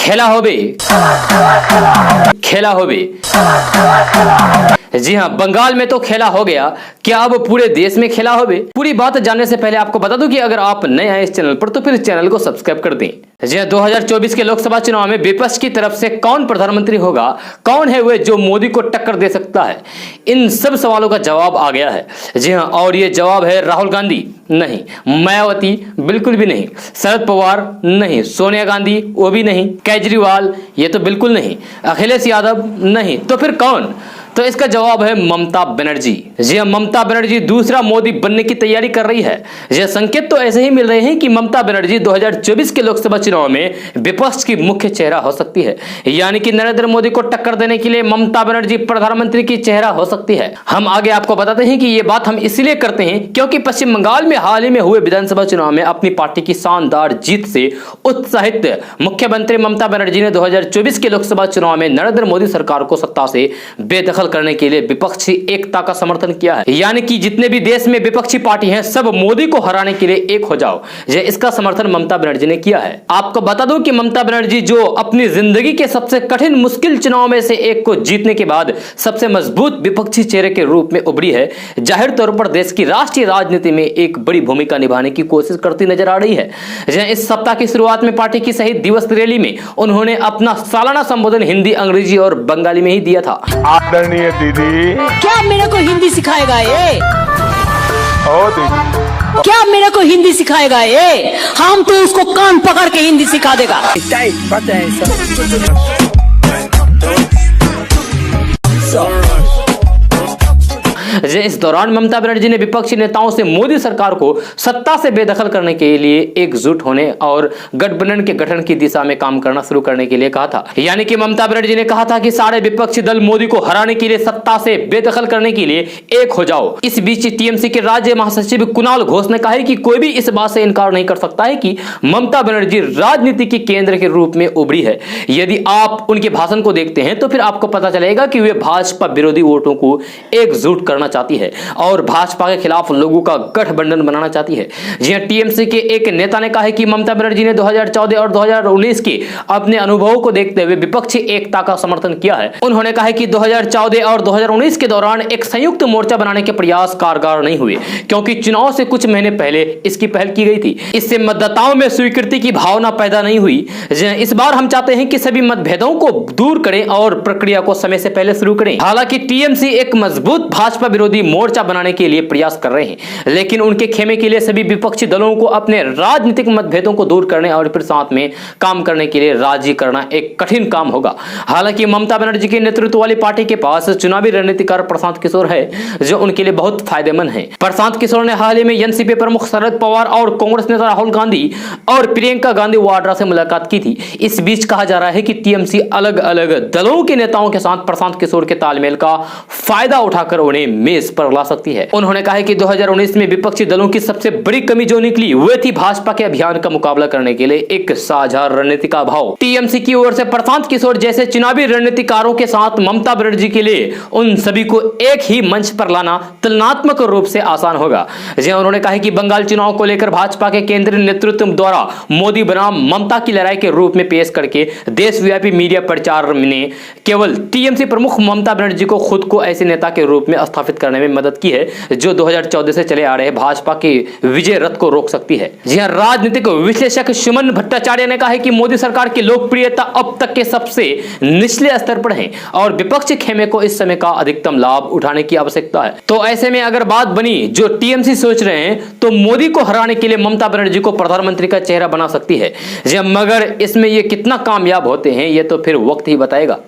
खेला होबे, खेला होबे। जी हाँ, बंगाल में तो खेला हो गया, क्या अब पूरे देश में खेला होबे? पूरी बात जानने से पहले आपको बता दूं कि अगर आप नए आए इस चैनल पर तो फिर चैनल को सब्सक्राइब कर दें। जी हाँ, 2024 के लोकसभा चुनाव में विपक्ष की तरफ से कौन प्रधानमंत्री होगा, कौन है वह जो मोदी को टक्कर दे सकता है, इन सब सवालों का जवाब आ गया है। जी हाँ, और ये जवाब है राहुल गांधी नहीं, मायावती बिल्कुल भी नहीं, शरद पवार नहीं, सोनिया गांधी वो भी नहीं, केजरीवाल ये तो बिल्कुल नहीं, अखिलेश यादव नहीं, तो फिर कौन? तो इसका जवाब है ममता बनर्जी। जी हाँ, ममता बनर्जी दूसरा मोदी बनने की तैयारी कर रही है। यह संकेत तो ऐसे ही मिल रहे हैं कि ममता बनर्जी 2024 के लोकसभा चुनाव में विपक्ष की मुख्य चेहरा हो सकती है, यानी कि नरेंद्र मोदी को टक्कर देने के लिए ममता बनर्जी प्रधानमंत्री की चेहरा हो सकती है। हम आगे आपको बताते हैं कि ये बात हम इसलिए करते हैं क्योंकि पश्चिम बंगाल में हाल ही में हुए विधानसभा चुनाव में अपनी पार्टी की शानदार जीत से उत्साहित मुख्यमंत्री ममता बनर्जी ने 2024 के लोकसभा चुनाव में नरेंद्र मोदी सरकार को सत्ता से बेदखल करने के लिए विपक्षी एकता का समर्थन किया है, यानी कि जितने भी देश में विपक्षी पार्टी हैं सब मोदी को हराने के लिए एक हो जाओ। इसका समर्थन ममता बनर्जी ने किया है। आपको बता दूं कि ममता बनर्जी जो अपनी जिंदगी के सबसे कठिन मुश्किल चुनाव में से एक को जीतने के बाद सबसे मजबूत विपक्षी चेहरे के रूप में उभरी है, जाहिर तौर पर देश की राष्ट्रीय राजनीति में एक बड़ी भूमिका निभाने की कोशिश करती नजर आ रही है। इस सप्ताह की शुरुआत में पार्टी की शहीद दिवस रैली में उन्होंने अपना सालाना संबोधन हिंदी, अंग्रेजी और बंगाली में ही दिया था। दीदी क्या मेरे को हिंदी सिखाएगा ये? ओ दीदी क्या मेरे को हिंदी सिखाएगा ये? हम तो उसको कान पकड़ के हिंदी सिखा देगा। इस दौरान ममता बनर्जी ने विपक्षी नेताओं से मोदी सरकार को सत्ता से बेदखल करने के लिए एकजुट होने और गठबंधन के गठन की दिशा में काम करना शुरू करने के लिए कहा था। यानी कि ममता बनर्जी ने कहा था कि सारे विपक्षी दल मोदी को हराने के लिए, सत्ता से बेदखल करने के लिए एक हो जाओ। इस बीच टीएमसी के राज्य महासचिव कुणाल घोष ने कहा है कि कोई भी इस बात से इनकार नहीं कर सकता है कि ममता बनर्जी राजनीति के केंद्र के रूप में उभरी है। यदि आप उनके भाषण को देखते हैं तो फिर आपको पता चलेगा कि वे भाजपा विरोधी वोटों को एकजुट करना चाहती है और भाजपा के खिलाफ लोगों का गठबंधन बनाना चाहती है। जी हां, टीएमसी के एक नेता ने कहा है कि ममता बनर्जी ने 2014 और 2019 के अपने अनुभवों को देखते हुए विपक्षी एकता का समर्थन किया है। उन्होंने कहा है कि 2014 और 2019 के दौरान एक संयुक्त मोर्चा बनाने के प्रयास कारगर नहीं हुए क्योंकि चुनाव से कुछ महीने पहले इसकी पहल की गई थी। इससे मतदाताओं में स्वीकृति की भावना पैदा नहीं हुई। इस बार हम चाहते हैं कि सभी मतभेदों को दूर करें और प्रक्रिया को समय से पहले शुरू करें। हालांकि टीएमसी एक मजबूत भाजपा विरोधी मोर्चा बनाने के लिए प्रयास कर रहे हैं, लेकिन उनके खेमे के लिए सभी विपक्षी दलों को अपने राजनीतिक मतभेदों को दूर करने और फिर साथ में काम करने के लिए राजी करना एक कठिन काम होगा। हालांकि ममता बनर्जी के नेतृत्व वाली पार्टी के पास चुनावी रणनीतिकार प्रशांत किशोर है जो उनके लिए बहुत फायदेमंद है। प्रशांत किशोर ने हाल ही में एनसीपी प्रमुख शरद पवार और कांग्रेस नेता राहुल गांधी और प्रियंका गांधी वाड्रा से मुलाकात की थी। इस बीच कहा जा रहा है कि टीएमसी अलग अलग दलों के नेताओं के साथ प्रशांत किशोर के तालमेल का फायदा उठाकर उन्हें मेज पर ला सकती है। उन्होंने कहा है कि 2019 में विपक्षी दलों की सबसे बड़ी कमी जो निकली वह थी भाजपा के अभियान का मुकाबला करने के लिए एक साझा रणनीति का अभाव। टीएमसी की ओर से प्रशांत किशोर जैसे चुनावी रणनीतिकारों के साथ ममता बनर्जी के लिए उन सभी को एक ही मंच पर लाना तुलनात्मक रूप से आसान होगा। उन्होंने कहा कि बंगाल चुनाव को लेकर भाजपा के केंद्रीय नेतृत्व द्वारा मोदी बनाम ममता की लड़ाई के रूप में पेश करके देशव्यापी मीडिया प्रचार ने केवल टीएमसी प्रमुख ममता बनर्जी को खुद को ऐसे नेता के रूप में स्थापित करने में मदद की है जो 2014 से चले आ रहे भाजपा के विजय रथ को रोक सकती है। जी हां, राजनीतिक विश्लेषक सुमन भट्टाचार्य ने कहा है कि मोदी सरकार की लोकप्रियता अब तक के सबसे निचले स्तर पर है और विपक्षी खेमे को इस समय का अधिकतम लाभ उठाने की आवश्यकता है। तो ऐसे में अगर बात बनी जो टीएमसी सोच रहे हैं तो मोदी को हराने के लिए ममता बनर्जी को प्रधानमंत्री का चेहरा बना सकती है। जी हां, मगर इसमें ये कितना कामयाब होते हैं ये तो फिर वक्त ही बताएगा।